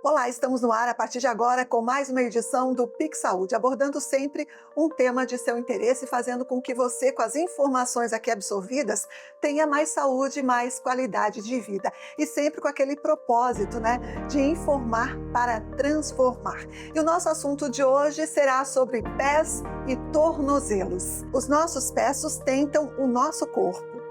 Olá, estamos no ar a partir de agora com mais uma edição do PIC Saúde, abordando sempre um tema de seu interesse, fazendo com que você, com as informações aqui absorvidas, tenha mais saúde e mais qualidade de vida. E sempre com aquele propósito, de informar para transformar. E o nosso assunto de hoje será sobre pés e tornozelos. Os nossos pés sustentam o nosso corpo.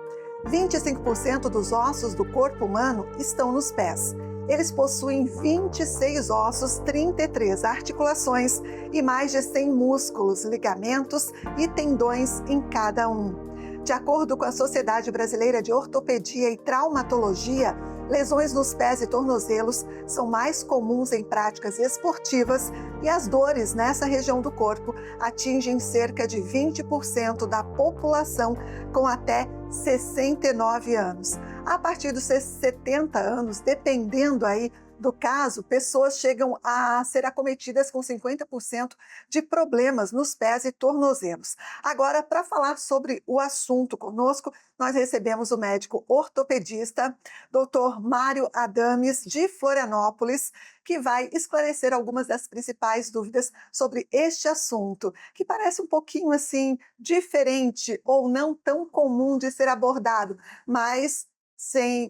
25% dos ossos do corpo humano estão nos pés. Eles possuem 26 ossos, 33 articulações e mais de 100 músculos, ligamentos e tendões em cada um. De acordo com a Sociedade Brasileira de Ortopedia e Traumatologia, lesões nos pés e tornozelos são mais comuns em práticas esportivas e as dores nessa região do corpo atingem cerca de 20% da população com até 69 anos. A partir dos 70 anos, dependendo aí do caso, pessoas chegam a ser acometidas com 50% de problemas nos pés e tornozelos. Agora, para falar sobre o assunto conosco, nós recebemos o médico ortopedista, Dr. Mário Adames, de Florianópolis, que vai esclarecer algumas das principais dúvidas sobre este assunto, que parece um pouquinho assim diferente ou não tão comum de ser abordado, mas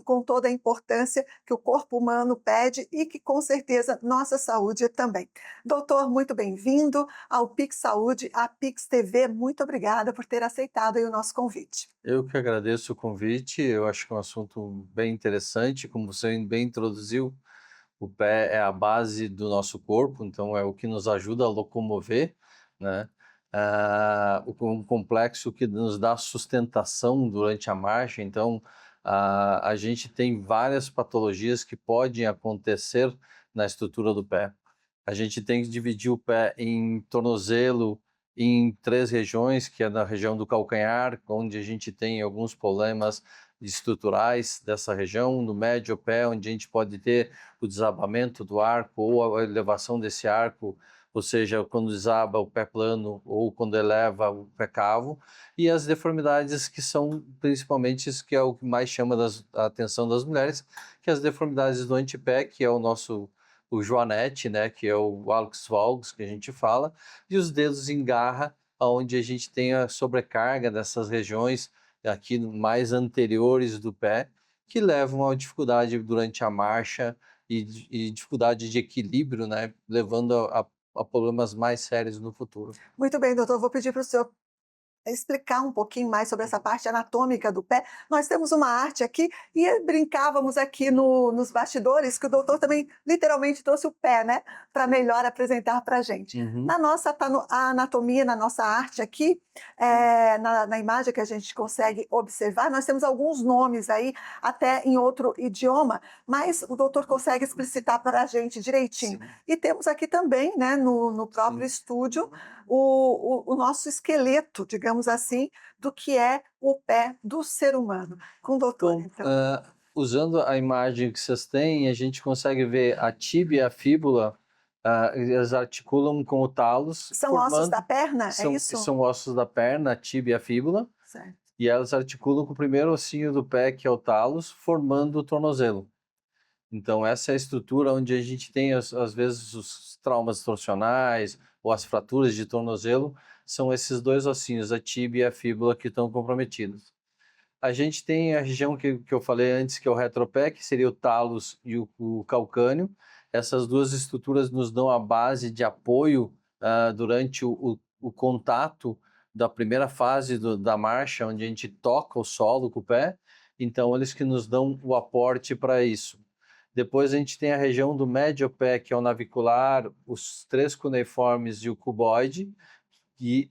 com toda a importância que o corpo humano pede e que com certeza nossa saúde também. Doutor, muito bem-vindo ao Pix Saúde, à Pix TV. Muito obrigada por ter aceitado aí o nosso convite. Eu que agradeço o convite, eu acho que é um assunto bem interessante, como você bem introduziu, o pé é a base do nosso corpo, então é o que nos ajuda a locomover, né? Um complexo que nos dá sustentação durante a marcha, então a gente tem várias patologias que podem acontecer na estrutura do pé. A gente tem que dividir o pé em tornozelo, em 3 regiões, que é na região do calcanhar, onde a gente tem alguns problemas estruturais dessa região, no médio pé, onde a gente pode ter o desabamento do arco ou a elevação desse arco, ou seja, quando desaba o pé plano ou quando eleva o pé cavo, e as deformidades que são principalmente isso que é o que mais chama a atenção das mulheres, que é as deformidades do antepé, que é o joanete, né, que é o hallux valgus que a gente fala, e os dedos em garra, onde a gente tem a sobrecarga dessas regiões aqui mais anteriores do pé, que levam a dificuldade durante a marcha e dificuldade de equilíbrio, né, levando a problemas mais sérios no futuro. Muito bem, doutor, vou pedir para o senhor explicar um pouquinho mais sobre essa parte anatômica do pé. Nós temos uma arte aqui e brincávamos aqui nos bastidores que o doutor também literalmente trouxe o pé, para melhor apresentar para a gente. Uhum. Na nossa anatomia, na nossa arte aqui, na imagem que a gente consegue observar, nós temos alguns nomes aí, até em outro idioma, mas o doutor consegue explicitar para a gente direitinho. Sim, E temos aqui também, no próprio sim. estúdio, o nosso esqueleto, digamos assim, do que é o pé do ser humano. Com o doutor, Bom, então. usando a imagem que vocês têm, a gente consegue ver a tíbia e a fíbula, eles articulam com o talos, São ossos da formando, perna, é são isso? ossos da perna, a tíbia e a fíbula, Certo. e elas articulam com o primeiro ossinho do pé, que é o talos, formando o tornozelo. Então, essa é a estrutura onde a gente tem, às vezes, os traumas torcionais ou as fraturas de tornozelo, são esses dois ossinhos, a tíbia e a fíbula, que estão comprometidos. A gente tem a região que eu falei antes, que é o retropé, que seria o talos e o calcâneo. Essas duas estruturas nos dão a base de apoio durante o contato da primeira fase da marcha, onde a gente toca o solo com o pé. Então, eles que nos dão o aporte para isso. Depois a gente tem a região do médio pé, que é o navicular, os 3 cuneiformes e o cuboide, e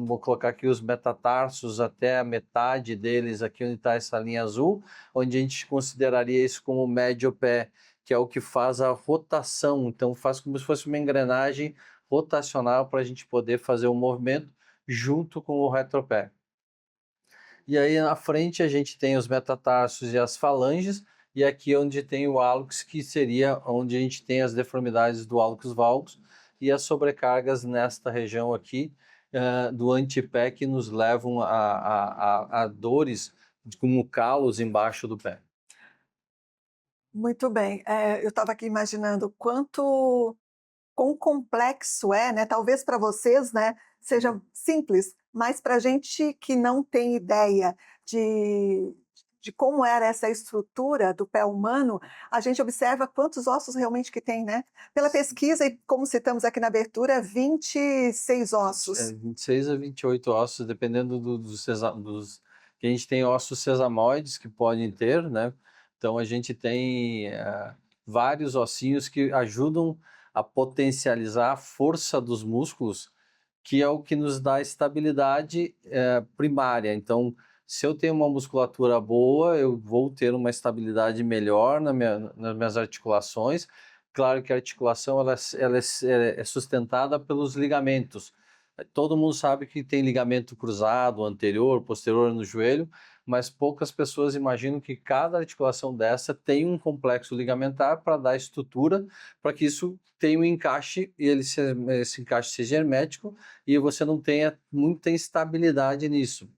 vou colocar aqui os metatarsos até a metade deles, aqui onde está essa linha azul, onde a gente consideraria isso como médio pé, que é o que faz a rotação, então faz como se fosse uma engrenagem rotacional para a gente poder fazer o movimento junto com o retropé. E aí na frente a gente tem os metatarsos e as falanges, e aqui onde tem o hallux, que seria onde a gente tem as deformidades do hallux valgus e as sobrecargas nesta região aqui do antepé que nos levam a dores como calos embaixo do pé. Muito bem. Eu estava aqui imaginando quão complexo é, né, talvez para vocês, né, seja simples, mas para a gente que não tem ideia de de como era essa estrutura do pé humano, a gente observa quantos ossos realmente que tem, né. Pela pesquisa e como citamos aqui na abertura, 26 ossos. 26 a 28 ossos, dependendo dos que a gente tem ossos sesamoides que podem ter, né? Então a gente tem vários ossinhos que ajudam a potencializar a força dos músculos, que é o que nos dá estabilidade primária. Então, se eu tenho uma musculatura boa, eu vou ter uma estabilidade melhor nas minhas articulações. Claro que a articulação ela é sustentada pelos ligamentos. Todo mundo sabe que tem ligamento cruzado, anterior, posterior no joelho, mas poucas pessoas imaginam que cada articulação dessa tem um complexo ligamentar para dar estrutura, para que isso tenha um encaixe e esse encaixe seja hermético e você não tenha muita instabilidade nisso.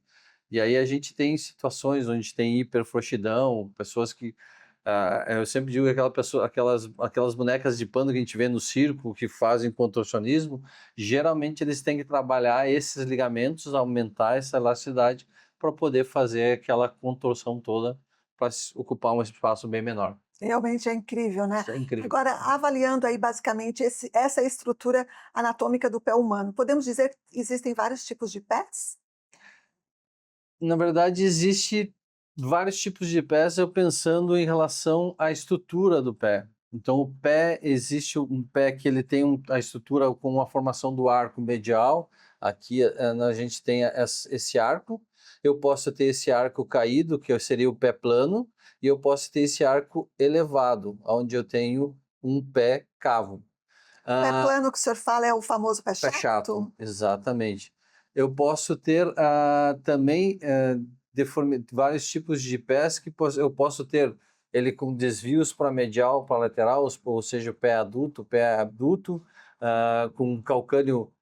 E aí a gente tem situações onde tem hiperfrouxidão, pessoas que eu sempre digo que aquelas bonecas de pano que a gente vê no circo, que fazem contorcionismo, geralmente eles têm que trabalhar esses ligamentos, aumentar essa elasticidade para poder fazer aquela contorção toda para ocupar um espaço bem menor. Realmente é incrível, né. Isso é incrível. Agora, avaliando aí basicamente essa estrutura anatômica do pé humano, podemos dizer que existem vários tipos de pés? Na verdade, existe vários tipos de pés, eu pensando em relação à estrutura do pé. Então, o pé, existe um pé que ele tem a estrutura com a formação do arco medial. Aqui a gente tem esse arco. Eu posso ter esse arco caído, que seria o pé plano, e eu posso ter esse arco elevado, onde eu tenho um pé cavo. Pé Ah, plano que o senhor fala é o famoso pé Pé chato, chato? exatamente. Eu posso ter também vários tipos de pés que eu posso ter ele com desvios para medial, para lateral, ou seja, o pé adulto, pé abduto, com calcânio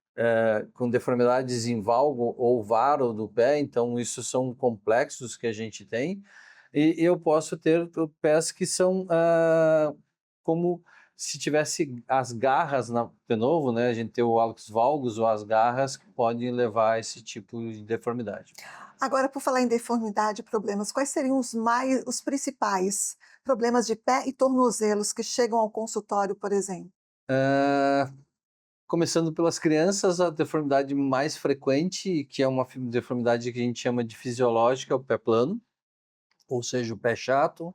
com deformidades em valgo ou varo do pé, então isso são complexos que a gente tem. E eu posso ter pés que são como se tivesse as garras, de novo, né? A gente tem o hálux valgus ou as garras que podem levar a esse tipo de deformidade. Agora, por falar em deformidade e problemas, quais seriam os principais problemas de pé e tornozelos que chegam ao consultório, por exemplo? Ah, Começando pelas crianças, a deformidade mais frequente, que é uma deformidade que a gente chama de fisiológica, é o pé plano, ou seja, o pé chato.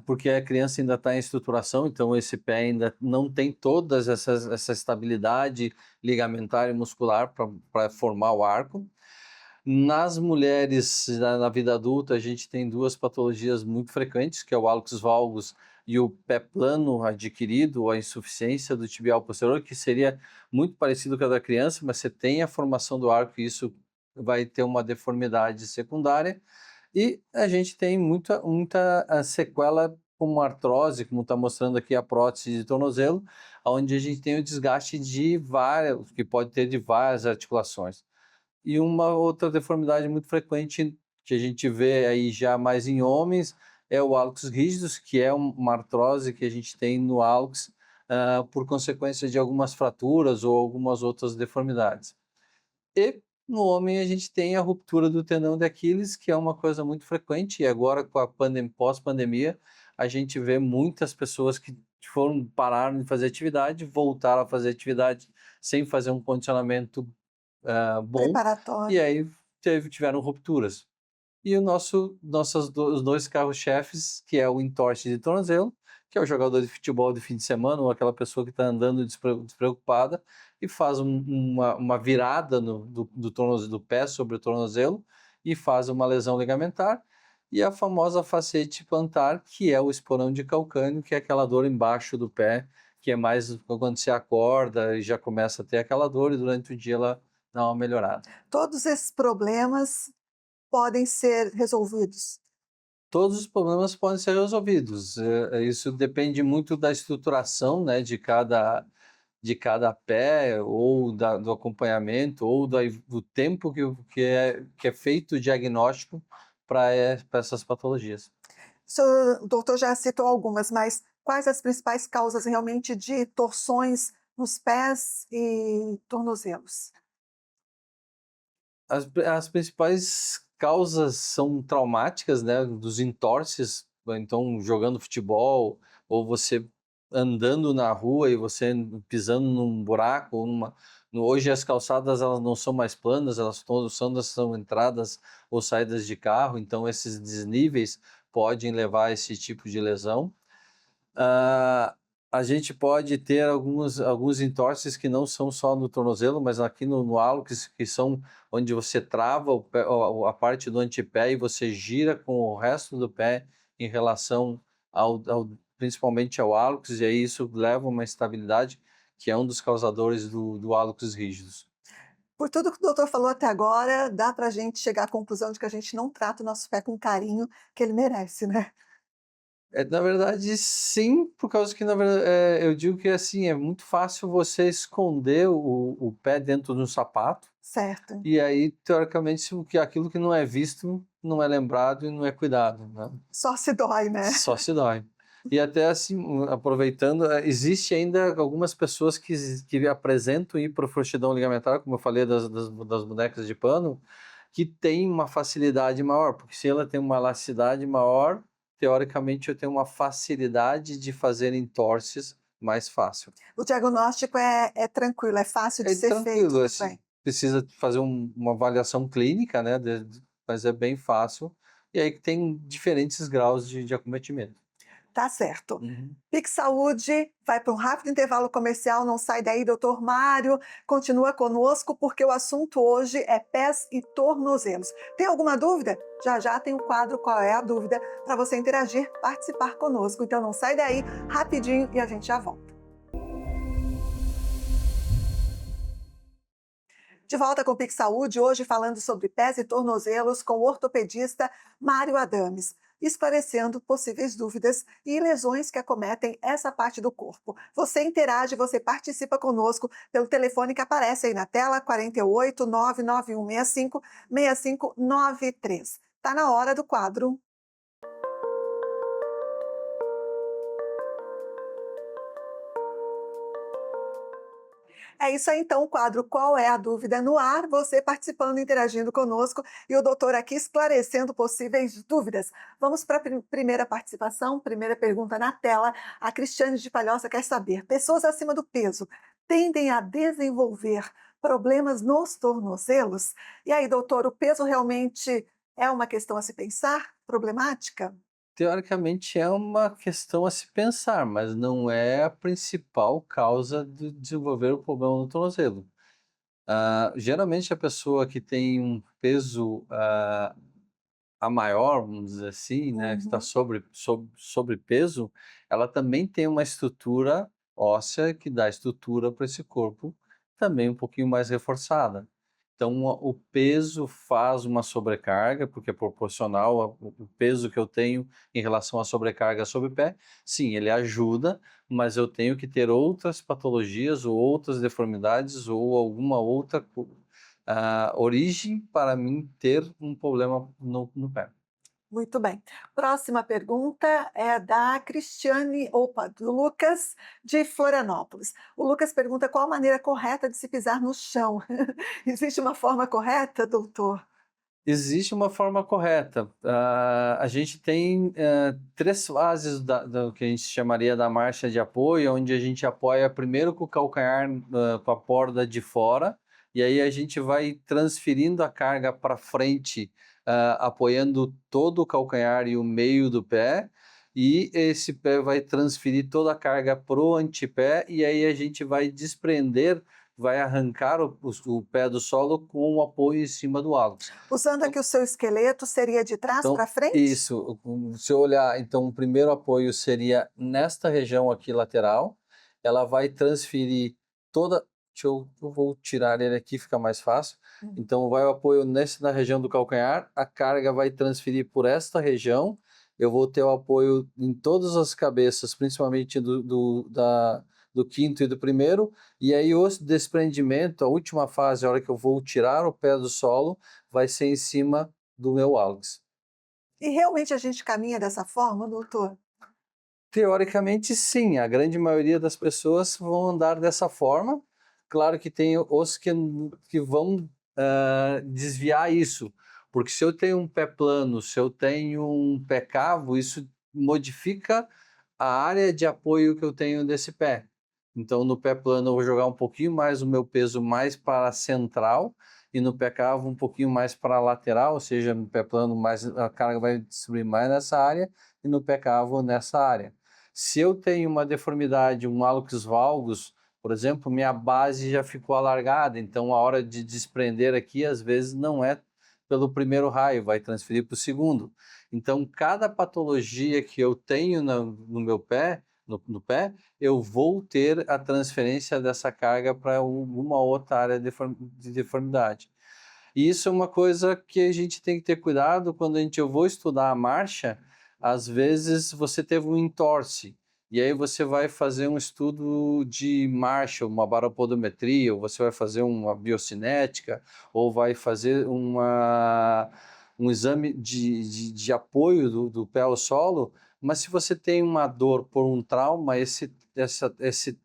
Porque a criança ainda está em estruturação, então esse pé ainda não tem todas essa estabilidade ligamentar e muscular para formar o arco. Nas mulheres, na vida adulta, a gente tem duas patologias muito frequentes, que é o hálux valgus e o pé plano adquirido, ou a insuficiência do tibial posterior, que seria muito parecido com a da criança, mas você tem a formação do arco e isso vai ter uma deformidade secundária. E a gente tem muita sequela como artrose, como está mostrando aqui a prótese de tornozelo, onde a gente tem o desgaste de várias, que pode ter de várias articulações. E uma outra deformidade muito frequente que a gente vê aí já mais em homens é o hálux rígidos, que é uma artrose que a gente tem no hálux por consequência de algumas fraturas ou algumas outras deformidades. E no homem a gente tem a ruptura do tendão de Aquiles, que é uma coisa muito frequente, e agora com a pós-pandemia, a gente vê muitas pessoas que pararam de fazer atividade, voltaram a fazer atividade sem fazer um condicionamento bom, e Preparatório. aí tiveram rupturas. E os dois carros-chefes, que é o entorse de tornozelo, que é o jogador de futebol de fim de semana, ou aquela pessoa que está andando despreocupada e faz uma virada do tornozelo, do pé sobre o tornozelo e faz uma lesão ligamentar. E a famosa facete plantar, que é o esporão de calcânio, que é aquela dor embaixo do pé, que é mais quando você acorda e já começa a ter aquela dor e durante o dia ela dá uma melhorada. Todos esses problemas podem ser resolvidos. Todos os problemas podem ser resolvidos. Isso depende muito da estruturação, né, de cada pé, ou do acompanhamento, ou do tempo que é feito o diagnóstico para essas patologias. O doutor já citou algumas, mas quais as principais causas realmente de torções nos pés e tornozelos? As principais causas são traumáticas, né, dos entorses, ou então jogando futebol, ou você andando na rua e você pisando num buraco, ou hoje as calçadas elas não são mais planas, elas todas são entradas ou saídas de carro, então esses desníveis podem levar a esse tipo de lesão. Ah, a gente pode ter alguns entorses que não são só no tornozelo, mas aqui no hálux, que são onde você trava a parte do antepé e você gira com o resto do pé em relação principalmente ao hálux, e aí isso leva a uma instabilidade que é um dos causadores do hálux rígidos. Por tudo que o doutor falou até agora, dá para a gente chegar à conclusão de que a gente não trata o nosso pé com o carinho que ele merece, né? Na verdade, sim, por causa que, na verdade, eu digo que, assim, é muito fácil você esconder o pé dentro de um sapato, Certo. e aí, teoricamente, aquilo que não é visto, não é lembrado e não é cuidado, né? Só se dói, né? Só se dói. E até, assim, aproveitando, existe ainda algumas pessoas que apresentam hiperfrouxidão ligamentar, como eu falei das bonecas de pano, que tem uma facilidade maior, porque se ela tem uma elasticidade maior, teoricamente eu tenho uma facilidade de fazer entorses mais fácil. O diagnóstico é tranquilo, é fácil de É ser feito tranquilo, assim, também. precisa fazer uma avaliação clínica, né, mas é bem fácil, e aí tem diferentes graus de acometimento. Tá certo. Uhum. Pique Saúde vai para um rápido intervalo comercial, não sai daí, doutor Mário, continua conosco, porque o assunto hoje é pés e tornozelos. Tem alguma dúvida? Já já tem o quadro Qual é a Dúvida, para você interagir, participar conosco. Então não sai daí, rapidinho e a gente já volta. De volta com o Pique Saúde, hoje falando sobre pés e tornozelos com o ortopedista Mário Adames, esclarecendo possíveis dúvidas e lesões que acometem essa parte do corpo. Você interage, você participa conosco pelo telefone que aparece aí na tela, 48 99165 6593. Está na hora do quadro. É isso aí, então, o quadro Qual é a Dúvida no ar, você participando, interagindo conosco e o doutor aqui esclarecendo possíveis dúvidas. Vamos para a primeira participação, primeira pergunta na tela. A Cristiane de Palhoça quer saber: pessoas acima do peso tendem a desenvolver problemas nos tornozelos? E aí, doutor, o peso realmente é uma questão a se pensar? Problemática? Teoricamente é uma questão a se pensar, mas não é a principal causa de desenvolver o problema no tornozelo. Geralmente a pessoa que tem um peso a maior, vamos dizer assim, né, que está Uhum. sobrepeso, ela também tem uma estrutura óssea que dá estrutura para esse corpo, também um pouquinho mais reforçada. Então, o peso faz uma sobrecarga, porque é proporcional ao peso que eu tenho em relação à sobrecarga sobre o pé. Sim, ele ajuda, mas eu tenho que ter outras patologias ou outras deformidades ou alguma outra origem para mim ter um problema no pé. Muito bem. Próxima pergunta é da Cristiane, opa, do Lucas, de Florianópolis. O Lucas pergunta qual a maneira correta de se pisar no chão. Existe uma forma correta, doutor? Existe uma forma correta. A gente tem três fases do que a gente chamaria da marcha de apoio, onde a gente apoia primeiro com o calcanhar com a borda de fora, e aí a gente vai transferindo a carga para frente, apoiando todo o calcanhar e o meio do pé, e esse pé vai transferir toda a carga para o antepé, e aí a gente vai desprender, vai arrancar o pé do solo com o apoio em cima do hálux. Usando aqui o seu esqueleto, seria de trás para Então, frente? isso, se eu olhar, então o primeiro apoio seria nesta região aqui lateral, ela vai transferir toda, eu vou tirar ele aqui, fica mais fácil. Hum. Então vai o apoio na região do calcanhar, a carga vai transferir por esta região, eu vou ter o apoio em todas as cabeças, principalmente do quinto e do primeiro, e aí o desprendimento, a última fase, a hora que eu vou tirar o pé do solo, vai ser em cima do meu hálux. E realmente a gente caminha dessa forma, doutor? Teoricamente, sim, a grande maioria das pessoas vão andar dessa forma. Claro que tem os que vão desviar isso, porque se eu tenho um pé plano, se eu tenho um pé cavo, isso modifica a área de apoio que eu tenho desse pé. Então, no pé plano, eu vou jogar um pouquinho mais o meu peso mais para a central, e no pé cavo, um pouquinho mais para a lateral, ou seja, no pé plano, mais, a carga vai distribuir mais nessa área, e no pé cavo, nessa área. Se eu tenho uma deformidade, um hálux valgus, por exemplo, minha base já ficou alargada, então a hora de desprender aqui, às vezes, não é pelo primeiro raio, vai transferir para o segundo. Então, cada patologia que eu tenho no meu pé, no pé, eu vou ter a transferência dessa carga para uma outra área de deformidade. E isso é uma coisa que a gente tem que ter cuidado quando eu vou estudar a marcha. Às vezes você teve um entorse, e aí você vai fazer um estudo de marcha, uma baropodometria, ou você vai fazer uma biocinética, ou vai fazer um exame de apoio do pé ao solo, mas se você tem uma dor por um trauma, esse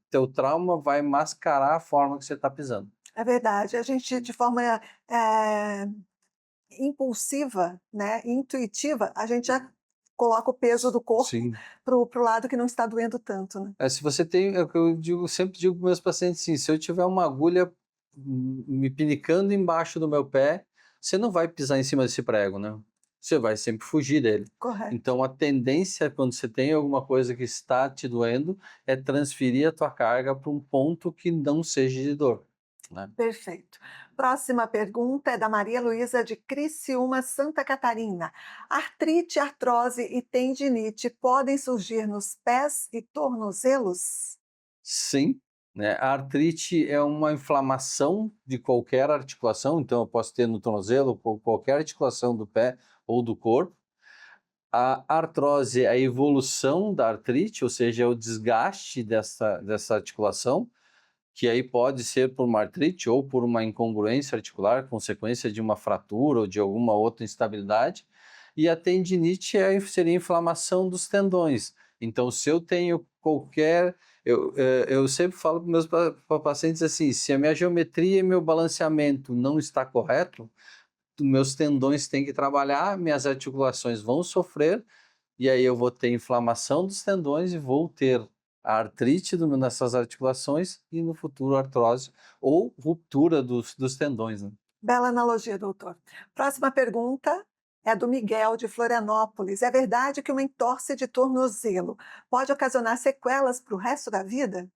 teu trauma vai mascarar a forma que você está pisando. É verdade, a gente de forma, eh, impulsiva, né, intuitiva, a gente já coloca o peso do corpo Sim. para o lado que não está doendo tanto, né. Se você tem, é o que eu digo, sempre digo para meus pacientes assim, se eu tiver uma agulha me pinicando embaixo do meu pé, você não vai pisar em cima desse prego, né? Você vai sempre fugir dele. Correto. Então a tendência quando você tem alguma coisa que está te doendo é transferir a tua carga para um ponto que não seja de dor, né? Perfeito. Próxima pergunta é da Maria Luísa de Criciúma, Santa Catarina. Artrite, artrose e tendinite podem surgir nos pés e tornozelos? Sim, né? A artrite é uma inflamação de qualquer articulação, então eu posso ter no tornozelo ou qualquer articulação do pé ou do corpo. A artrose é a evolução da artrite, ou seja, é o desgaste dessa articulação, que aí pode ser por uma artrite ou por uma incongruência articular, consequência de uma fratura ou de alguma outra instabilidade. E a tendinite seria a inflamação dos tendões. Então, se eu tenho qualquer. Eu sempre falo para meus pacientes assim: se a minha geometria e meu balanceamento não está correto, meus tendões têm que trabalhar, minhas articulações vão sofrer, e aí eu vou ter inflamação dos tendões e vou ter a artrite nessas articulações e no futuro artrose ou ruptura dos tendões, né? Bela analogia, doutor. Próxima pergunta é do Miguel, de Florianópolis. É verdade que uma entorse de tornozelo pode ocasionar sequelas para o resto da vida?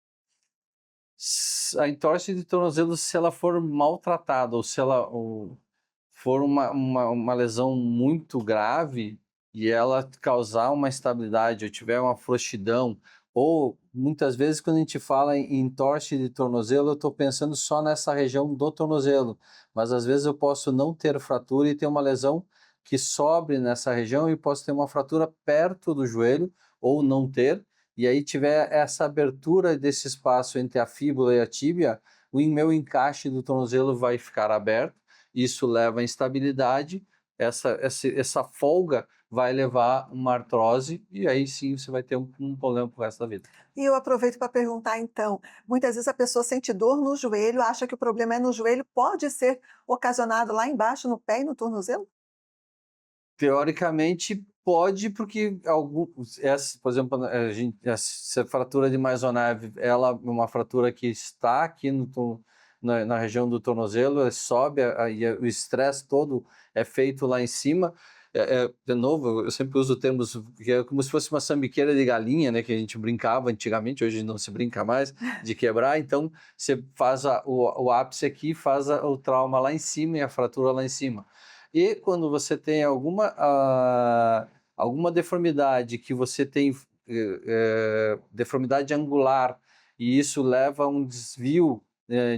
A entorse de tornozelo, se ela for maltratada ou se ela for uma lesão muito grave e ela causar uma instabilidade ou tiver uma frouxidão, ou muitas vezes quando a gente fala em entorse de tornozelo, eu estou pensando só nessa região do tornozelo, mas às vezes eu posso não ter fratura e ter uma lesão que sobre nessa região e posso ter uma fratura perto do joelho ou não ter, e aí tiver essa abertura desse espaço entre a fíbula e a tíbia, o meu encaixe do tornozelo vai ficar aberto, isso leva à instabilidade, essa folga vai levar uma artrose, e aí sim você vai ter um problema pro resto da vida. E eu aproveito para perguntar então, muitas vezes a pessoa sente dor no joelho, acha que o problema é no joelho, pode ser ocasionado lá embaixo no pé e no tornozelo? Teoricamente pode, porque por exemplo, essa fratura de Maisonneuve, ela é uma fratura que está aqui na região do tornozelo, sobe e o estresse todo é feito lá em cima. De novo, eu sempre uso termos que é como se fosse uma sambiqueira de galinha, né, que a gente brincava antigamente, hoje não se brinca mais, de quebrar. Então, você faz o ápice aqui, faz o trauma lá em cima e a fratura lá em cima. E quando você tem alguma deformidade, que você tem deformidade angular, e isso leva a um desvio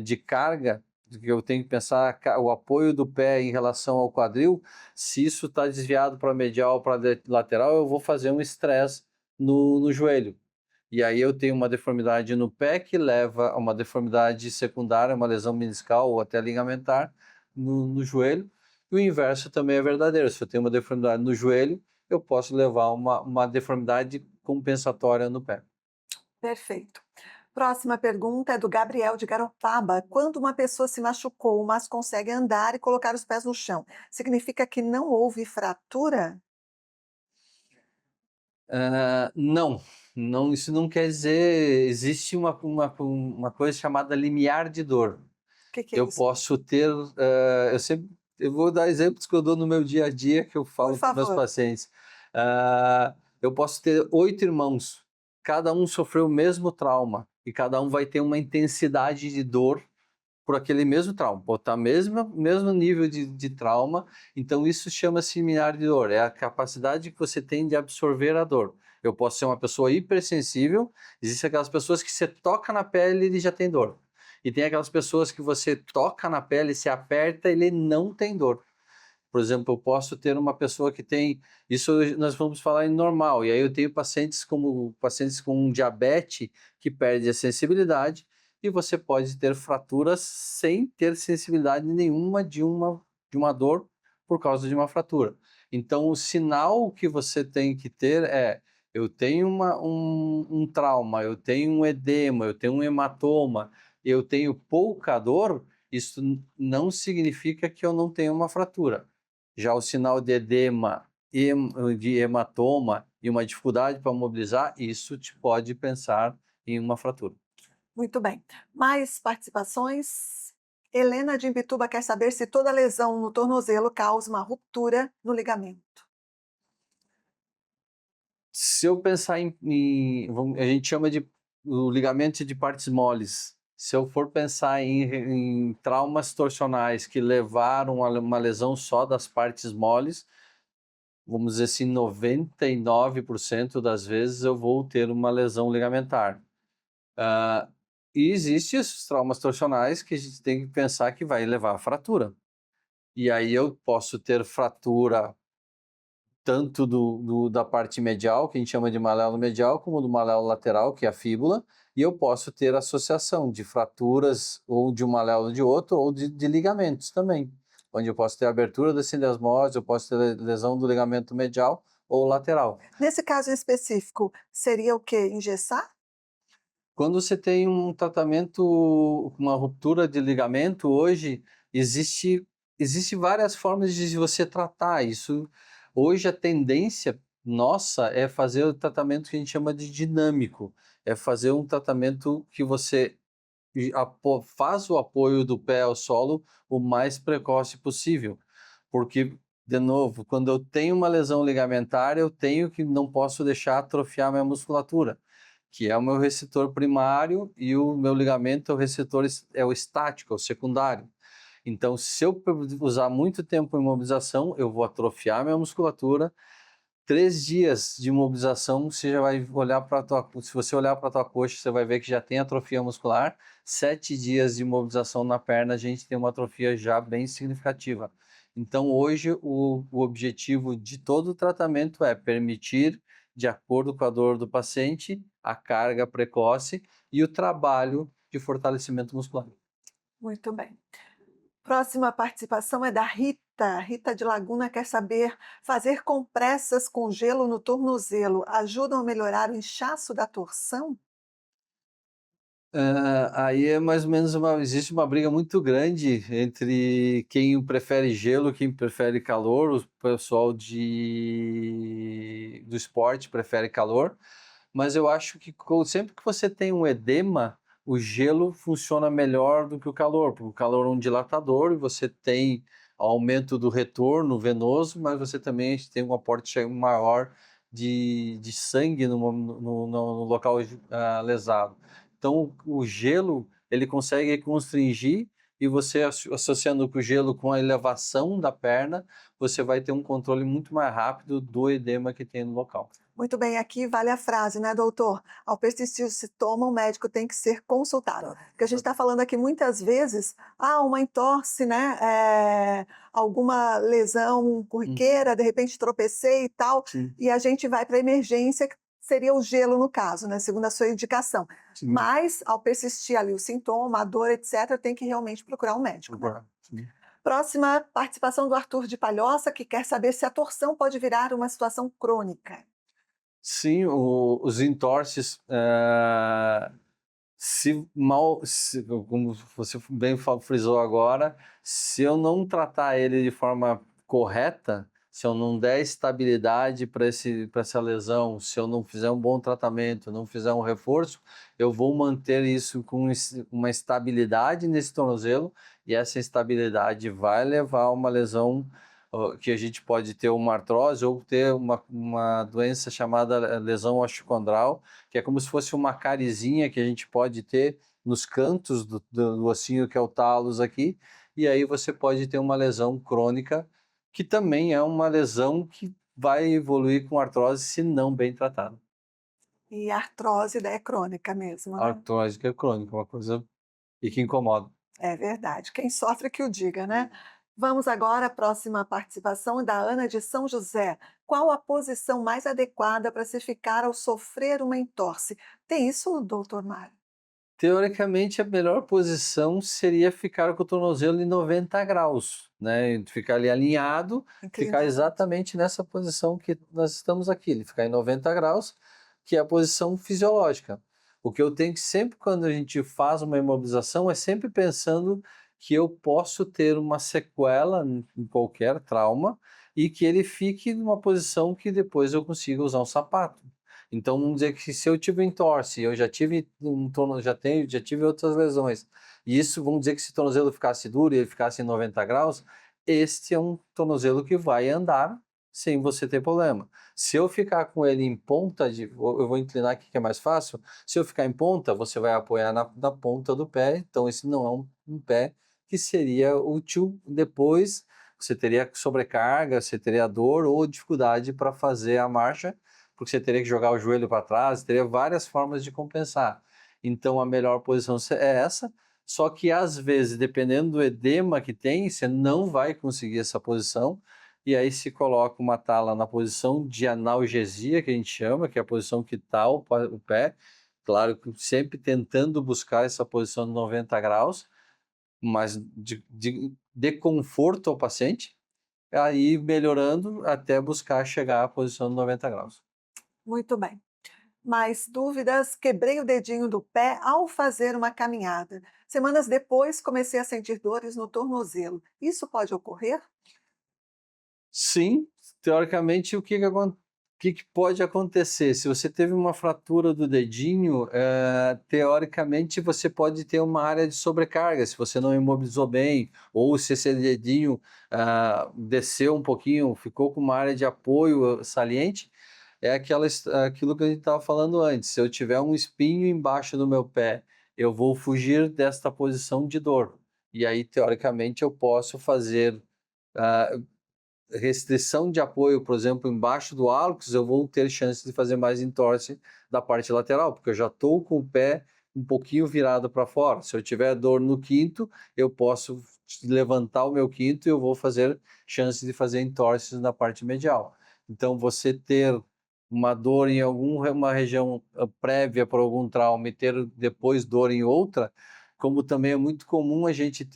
de carga, que eu tenho que pensar o apoio do pé em relação ao quadril, se isso está desviado para medial ou para lateral, eu vou fazer um estresse no joelho. E aí eu tenho uma deformidade no pé que leva a uma deformidade secundária, uma lesão meniscal ou até ligamentar no joelho. E o inverso também é verdadeiro. Se eu tenho uma deformidade no joelho, eu posso levar uma deformidade compensatória no pé. Perfeito. Próxima pergunta é do Gabriel de Garopaba. Quando uma pessoa se machucou, mas consegue andar e colocar os pés no chão, significa que não houve fratura? Não, não, isso não quer dizer. Existe uma coisa chamada limiar de dor. Que é Eu isso? posso ter. Eu vou dar exemplos que eu dou no meu dia a dia, que eu Por falo para meus favor. pacientes. Eu posso ter 8 irmãos, cada um sofreu o mesmo trauma, e cada um vai ter uma intensidade de dor por aquele mesmo trauma, pode estar mesmo nível de trauma, então isso chama-se limiar de dor, é a capacidade que você tem de absorver a dor. Eu posso ser uma pessoa hipersensível, existem aquelas pessoas que você toca na pele e ele já tem dor. E tem aquelas pessoas que você toca na pele, se aperta, ele não tem dor. Por exemplo, eu posso ter uma pessoa que tem, isso nós vamos falar em normal, e aí eu tenho pacientes com diabetes que perde a sensibilidade, e você pode ter fraturas sem ter sensibilidade nenhuma de uma dor por causa de uma fratura. Então, o sinal que você tem que ter é: eu tenho um trauma, eu tenho um edema, eu tenho um hematoma, eu tenho pouca dor, isso não significa que eu não tenho uma fratura. Já o sinal de edema, de hematoma e uma dificuldade para mobilizar, isso te pode pensar em uma fratura. Muito bem. Mais participações? Helena de Imbituba quer saber se toda lesão no tornozelo causa uma ruptura no ligamento. Se eu pensar a gente chama de o ligamento de partes moles. Se eu for pensar em traumas torsionais que levaram a uma lesão só das partes moles, vamos dizer assim, 99% das vezes eu vou ter uma lesão ligamentar. Ah, e existem esses traumas torsionais que a gente tem que pensar que vai levar à fratura. E aí eu posso ter fratura tanto da parte medial, que a gente chama de malelo medial, como do malelo lateral, que é a fíbula, e eu posso ter associação de fraturas ou de um malelo de outro, ou de ligamentos também, onde eu posso ter abertura da sindesmose, eu posso ter lesão do ligamento medial ou lateral. Nesse caso em específico, seria o quê? Engessar? Quando você tem um tratamento, uma ruptura de ligamento, hoje existe várias formas de você tratar isso. Hoje a tendência nossa é fazer o tratamento que a gente chama de dinâmico, é fazer um tratamento que você faz o apoio do pé ao solo o mais precoce possível, porque, de novo, quando eu tenho uma lesão ligamentar, não posso deixar atrofiar minha musculatura, que é o meu receptor primário, e o meu ligamento é o receptor, é o estático, é o secundário. Então, se eu usar muito tempo em imobilização, eu vou atrofiar minha musculatura. 3 dias de imobilização, você já vai olhar para se você olhar para a tua coxa, você vai ver que já tem atrofia muscular. 7 dias de imobilização na perna, a gente tem uma atrofia já bem significativa. Então, hoje, o objetivo de todo o tratamento é permitir, de acordo com a dor do paciente, a carga precoce e o trabalho de fortalecimento muscular. Muito bem. Próxima participação é da Rita. Rita de Laguna quer saber: fazer compressas com gelo no tornozelo ajudam a melhorar o inchaço da torção? Aí é mais ou menos existe uma briga muito grande entre quem prefere gelo, quem prefere calor. O pessoal do esporte prefere calor, mas eu acho que sempre que você tem um edema, o gelo funciona melhor do que o calor, porque o calor é um dilatador e você tem aumento do retorno venoso, mas você também tem um aporte maior de sangue no local lesado. Então, o gelo, ele consegue constringir, e você associando o gelo com a elevação da perna, você vai ter um controle muito mais rápido do edema que tem no local. Muito bem, aqui vale a frase, né, doutor? Ao persistir o sintoma, o médico tem que ser consultado. Porque a gente está falando aqui muitas vezes, uma entorse, né? Alguma lesão corriqueira, de repente tropecei e tal, Sim. e a gente vai para a emergência, que seria o gelo no caso, né? Segundo a sua indicação. Sim. Mas, ao persistir ali o sintoma, a dor, etc., tem que realmente procurar um médico, né? Sim. Próxima participação do Arthur de Palhoça, que quer saber se a torção pode virar uma situação crônica. Sim, os entorses, como você bem frisou agora, se eu não tratar ele de forma correta, se eu não der estabilidade para essa lesão, se eu não fizer um bom tratamento, não fizer um reforço, eu vou manter isso com uma estabilidade nesse tornozelo, e essa instabilidade vai levar a uma lesão que a gente pode ter uma artrose ou ter uma doença chamada lesão osteocondral, que é como se fosse uma carizinha que a gente pode ter nos cantos do ossinho, que é o talos aqui, e aí você pode ter uma lesão crônica, que também é uma lesão que vai evoluir com artrose se não bem tratada. E a artrose daí é crônica mesmo, né? Artrose que é crônica, uma coisa e que incomoda. É verdade. Quem sofre que o diga, né? Vamos agora à próxima participação da Ana de São José. Qual a posição mais adequada para se ficar ao sofrer uma entorse? Tem isso, doutor Mário? Teoricamente, a melhor posição seria ficar com o tornozelo em 90 graus, né? Ficar ali alinhado, ficar Inclinado. exatamente nessa posição que nós estamos aqui, ele ficar em 90 graus, que é a posição fisiológica. O que eu tenho que sempre, quando a gente faz uma imobilização, é sempre pensando que eu posso ter uma sequela em qualquer trauma e que ele fique numa posição que depois eu consiga usar um sapato. Então, vamos dizer que se eu tive um entorse, eu já tive já tive outras lesões, e isso, vamos dizer que se o tornozelo ficasse duro e ele ficasse em 90 graus, este é um tornozelo que vai andar sem você ter problema. Se eu ficar com ele em ponta, eu vou inclinar aqui que é mais fácil, se eu ficar em ponta, você vai apoiar na ponta do pé, então esse não é um pé que seria útil depois, você teria sobrecarga, você teria dor ou dificuldade para fazer a marcha, porque você teria que jogar o joelho para trás, teria várias formas de compensar. Então a melhor posição é essa, só que às vezes, dependendo do edema que tem, você não vai conseguir essa posição, e aí se coloca uma tala na posição de analgesia, que a gente chama, que é a posição que está o pé, claro que sempre tentando buscar essa posição de 90 graus, mas de conforto ao paciente, aí melhorando até buscar chegar à posição de 90 graus. Muito bem. Mais dúvidas? Quebrei o dedinho do pé ao fazer uma caminhada. Semanas depois, comecei a sentir dores no tornozelo. Isso pode ocorrer? Sim, teoricamente, o que que pode acontecer? Se você teve uma fratura do dedinho, teoricamente você pode ter uma área de sobrecarga, se você não imobilizou bem, ou se esse dedinho desceu um pouquinho, ficou com uma área de apoio saliente, é aquilo que a gente estava falando antes. Se eu tiver um espinho embaixo do meu pé, eu vou fugir desta posição de dor. E aí, teoricamente, eu posso fazer ah, restrição de apoio, por exemplo, embaixo do hálux, eu vou ter chance de fazer mais entorse da parte lateral, porque eu já estou com o pé um pouquinho virado para fora. Se eu tiver dor no quinto, eu posso levantar o meu quinto e eu vou fazer chance de fazer entorses na parte medial. Então, você ter uma dor em alguma região prévia por algum trauma e ter depois dor em outra, como também é muito comum a gente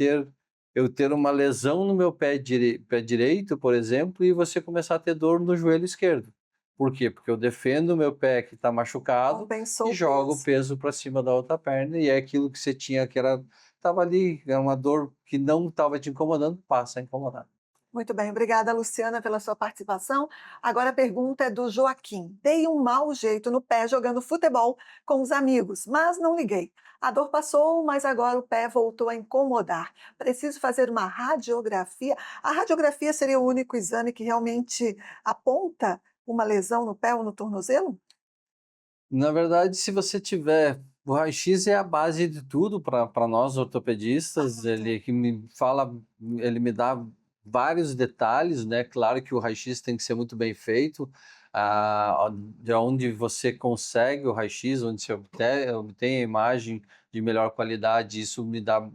eu ter uma lesão no meu pé direito, por exemplo, e você começar a ter dor no joelho esquerdo. Por quê? Porque eu defendo o meu pé que está machucado Compensou e o jogo o peso. peso para cima da outra perna, e é aquilo que você tinha que estava ali, era uma dor que não estava te incomodando, passa a incomodar. Muito bem, obrigada, Luciana, pela sua participação. Agora a pergunta é do Joaquim. Dei um mau jeito no pé jogando futebol com os amigos, mas não liguei. A dor passou, mas agora o pé voltou a incomodar. Preciso fazer uma radiografia. A radiografia seria o único exame que realmente aponta uma lesão no pé ou no tornozelo? Na verdade, se você tiver, o raio-x é a base de tudo para nós ortopedistas, Tá. ele me dá vários detalhes, né? Claro que o raio-x tem que ser muito bem feito, de onde você consegue o raio-x, onde você obtém a imagem de melhor qualidade, isso me dá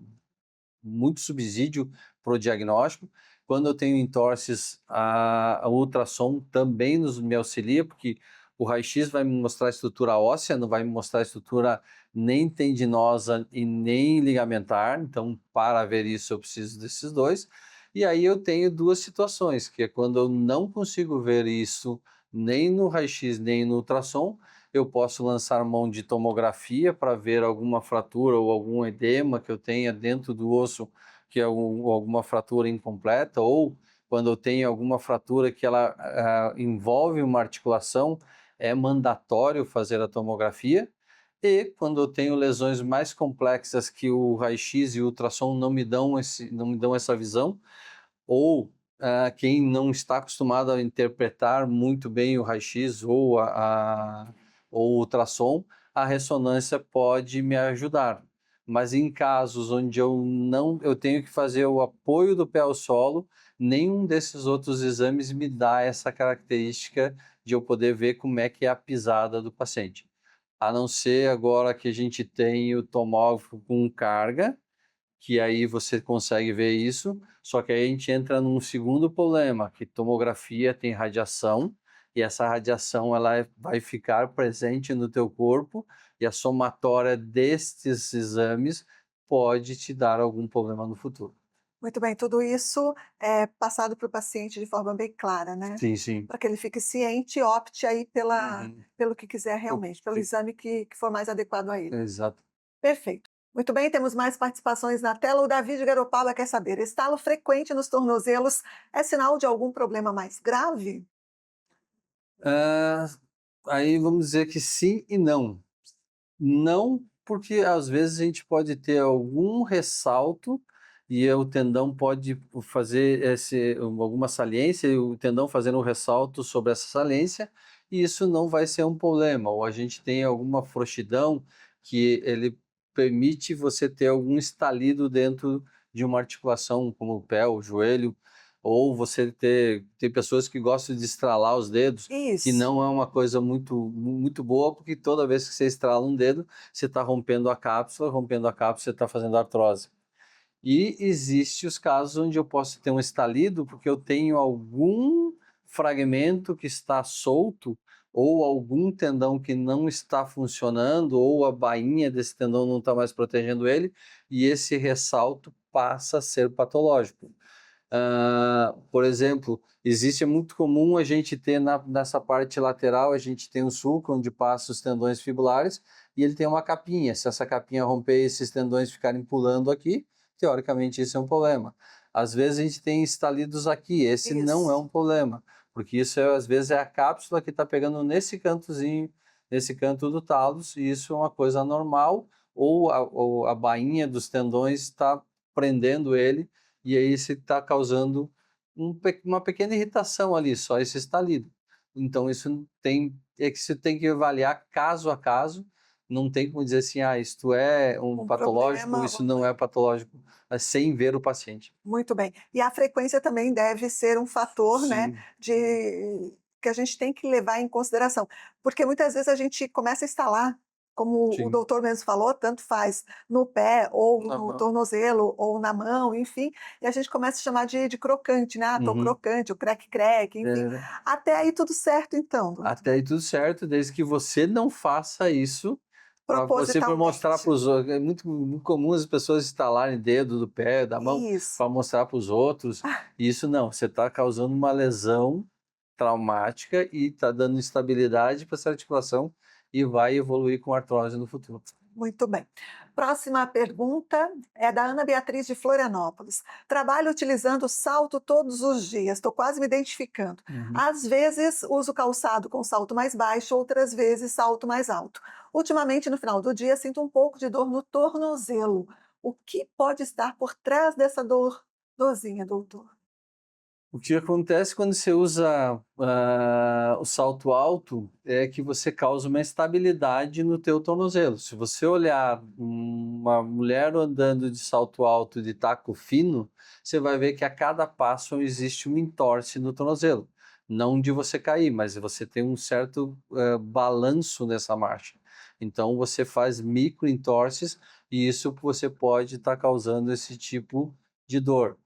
muito subsídio para o diagnóstico. Quando eu tenho entorses, a ultrassom também me auxilia, porque o raio-x vai me mostrar a estrutura óssea, não vai me mostrar a estrutura nem tendinosa e nem ligamentar. Então, para ver isso, eu preciso desses dois. E aí eu tenho duas situações, que é quando eu não consigo ver isso nem no raio-x, nem no ultrassom, eu posso lançar mão de tomografia para ver alguma fratura ou algum edema que eu tenha dentro do osso, que é alguma fratura incompleta, ou quando eu tenho alguma fratura que ela envolve uma articulação, é mandatório fazer a tomografia. E quando eu tenho lesões mais complexas que o raio-x e o ultrassom não me dão essa visão, ou quem não está acostumado a interpretar muito bem o raio-x ou o ultrassom, a ressonância pode me ajudar. Mas em casos onde eu tenho que fazer o apoio do pé ao solo, nenhum desses outros exames me dá essa característica de eu poder ver como é que é a pisada do paciente. A não ser agora que a gente tem o tomógrafo com carga, que aí você consegue ver isso, só que aí a gente entra num segundo problema, que tomografia tem radiação, e essa radiação vai ficar presente no teu corpo, e a somatória destes exames pode te dar algum problema no futuro. Muito bem, tudo isso é passado para o paciente de forma bem clara, né? Sim, sim. Para que ele fique ciente e opte aí Uhum. pelo que quiser realmente, pelo Sim, exame que for mais adequado a ele. exato. Perfeito. Muito bem, temos mais participações na tela. O Davi de Garopaba quer saber: estalo frequente nos tornozelos é sinal de algum problema mais grave? Ah, aí vamos dizer que sim e não. Não, porque às vezes a gente pode ter algum ressalto e o tendão pode fazer alguma saliência e o tendão fazendo um ressalto sobre essa saliência, e isso não vai ser um problema. Ou a gente tem alguma frouxidão que ele permite você ter algum estalido dentro de uma articulação, como o pé, o joelho, ou você tem pessoas que gostam de estralar os dedos, que Isso. não é uma coisa muito boa, porque toda vez que você estrala um dedo, você está rompendo a cápsula, você está fazendo artrose. E existe os casos onde eu posso ter um estalido, porque eu tenho algum fragmento que está solto, ou algum tendão que não está funcionando, ou a bainha desse tendão não está mais protegendo ele, e esse ressalto passa a ser patológico. Por exemplo, é muito comum a gente ter nessa parte lateral, a gente tem um sulco onde passa os tendões fibulares e ele tem uma capinha. Se essa capinha romper e esses tendões ficarem pulando aqui, teoricamente isso é um problema. Às vezes a gente tem estalidos aqui, esse não é Isso. um problema, porque isso às vezes é a cápsula que está pegando nesse cantozinho, nesse canto do talos, e isso é uma coisa normal, ou a bainha dos tendões está prendendo ele e aí você está causando uma pequena irritação ali, só esse estalido. Então que você tem que avaliar caso a caso, não tem como dizer assim, isto é um Um patológico, problema. isso não é patológico, sem ver o paciente. Muito bem. E a frequência também deve ser um fator, né, Sim, que a gente tem que levar em consideração, porque muitas vezes a gente começa a instalar, como o sim. doutor mesmo falou, tanto faz no pé ou no Aham. tornozelo ou na mão, enfim, e a gente começa a chamar de crocante, né, "tô Uhum. crocante", o "crec-crec", enfim. É, Até aí tudo certo então, doutor? até aí tudo certo, desde que você não faça isso para mostrar para Propositalmente. os outros. É muito comum as pessoas instalarem dedo do pé, da mão, Isso. para mostrar para os outros. Isso não, você está causando uma lesão traumática e está dando instabilidade para essa articulação e vai evoluir com artrose no futuro. Muito bem. Próxima pergunta é da Ana Beatriz de Florianópolis. Trabalho utilizando salto todos os dias, estou quase me identificando. Uhum. Às vezes uso calçado com salto mais baixo, outras vezes salto mais alto. Ultimamente, no final do dia, sinto um pouco de dor no tornozelo. O que pode estar por trás dessa dorzinha, doutor? O que acontece quando você usa o salto alto é que você causa uma instabilidade no teu tornozelo. Se você olhar uma mulher andando de salto alto de taco fino, você vai ver que a cada passo existe um entorse no tornozelo. Não de você cair, mas você tem um certo balanço nessa marcha. Então você faz micro entorses e isso você pode estar causando esse tipo de dor.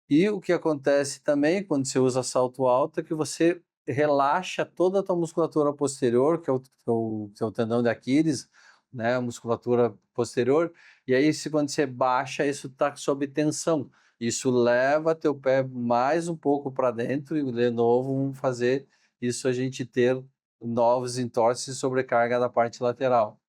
E o que acontece também quando você usa salto alto é que você relaxa toda a tua musculatura posterior, que é o tendão de Aquiles, né, a musculatura posterior, e aí quando você baixa, isso está sob tensão. Isso leva teu pé mais um pouco para dentro e de novo vamos fazer isso a gente ter novos entorses e sobrecarga da parte lateral.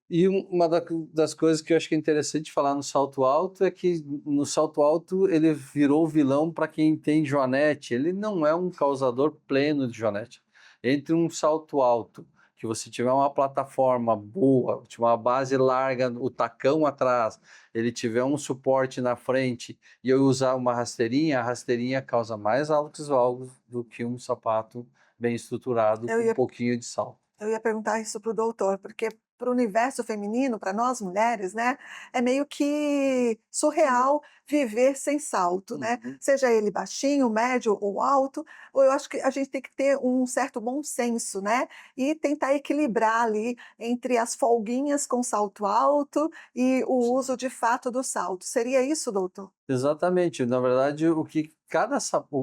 E uma das coisas que eu acho que é interessante falar no salto alto é que no salto alto ele virou vilão para quem tem joanete. Ele não é um causador pleno de joanete. Entre um salto alto, que você tiver uma plataforma boa, tiver uma base larga, o tacão atrás, ele tiver um suporte na frente e eu usar uma rasteirinha, a rasteirinha causa mais altos valgos do que um sapato bem estruturado Eu com um ia pouquinho de salto. Eu ia perguntar isso para o doutor, porque para o universo feminino, para nós mulheres, né, é meio que surreal viver sem salto, né? Uhum. Seja ele baixinho, médio ou alto, ou eu acho que a gente tem que ter um certo bom senso, né? E tentar equilibrar ali entre as folguinhas com salto alto e o uso de fato do salto. Seria isso, doutor? Exatamente. Na verdade, o que cada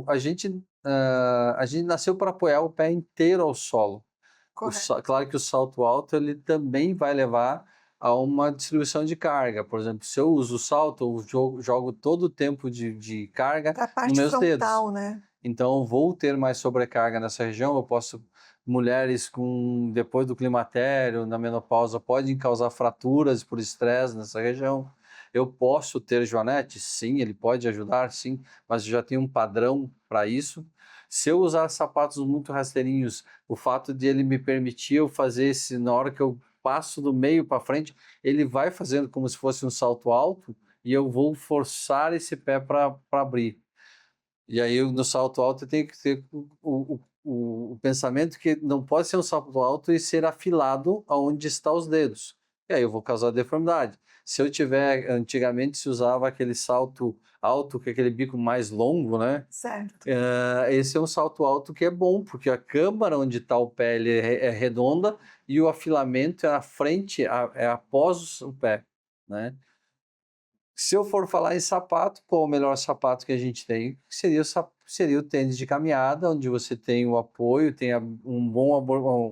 a gente nasceu para apoiar o pé inteiro ao solo. Correto. Claro que o salto alto ele também vai levar a uma distribuição de carga. Por exemplo, se eu uso o salto, eu jogo todo o tempo de carga Para a nos parte meus dedos. frontal, né? Então, eu vou ter mais sobrecarga nessa região. Eu posso, mulheres com depois do climatério, na menopausa, podem causar fraturas por estresse nessa região. Eu posso ter joanete? Sim, ele pode ajudar, sim, mas já tem um padrão para isso. Se eu usar sapatos muito rasteirinhos, o fato de ele me permitir eu fazer esse, na hora que eu passo do meio para frente, ele vai fazendo como se fosse um salto alto e eu vou forçar esse pé para abrir. E aí, no salto alto, tem que ter o pensamento que não pode ser um salto alto e ser afilado aonde estão os dedos. E aí eu vou causar deformidade. Se eu tiver, antigamente se usava aquele salto alto, com aquele bico mais longo, né? Certo. Esse é um salto alto que é bom, porque a câmara onde está o pé ele é redonda e o afilamento é à frente, é após o pé, né? Se eu for falar em sapato, qual o melhor sapato que a gente tem? Seria o tênis de caminhada, onde você tem o apoio, tem um bom